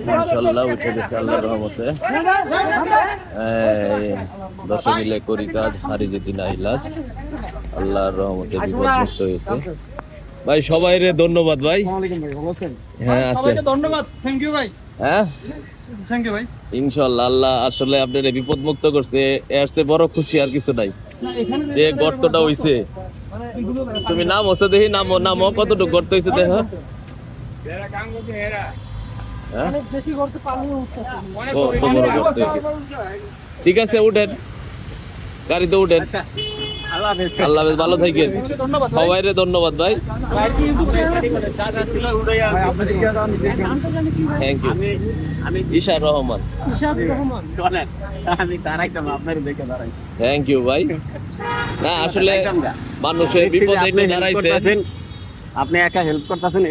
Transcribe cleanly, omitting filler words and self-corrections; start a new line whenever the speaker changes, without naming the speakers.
ইনশাআল্লাহ উঠে গেছে আল্লাহর রহমতে। দশে মিলে করি কাজ, হারি যেতে না ইলাজ। আল্লাহর রহমতে বিপদমুক্ত হয়েছে। ভাই সবাইরে ধন্যবাদ ভাই। হ্যাঁ আছে,
ধন্যবাদ, থ্যাংক ইউ ভাই।
হ্যাঁ
থ্যাংক ইউ ভাই।
ইনশাআল্লাহ আল্লাহ আসলে আপনার বিপদ মুক্ত করছে, এর চেয়ে বড় খুশি আর কিছু নাই। যে গর্তটা হইছে, তুমি নাম হচ্ছে দেখি, নামো নামো, কতটুকু গর্ত হইছে দেখো। ঠিক আছে উঠেন, গাড়িতে উঠেন। আল্লাহ হাফেজ, ভালো থাকেন। সবাই রে ধন্যবাদ ভাই, thank you. Ishar Rahman, thank you ভাই। না আসলে মানুষের বিপদে একটু দাঁড়াইছে,
আপনি একা হেল্প করতেছেন।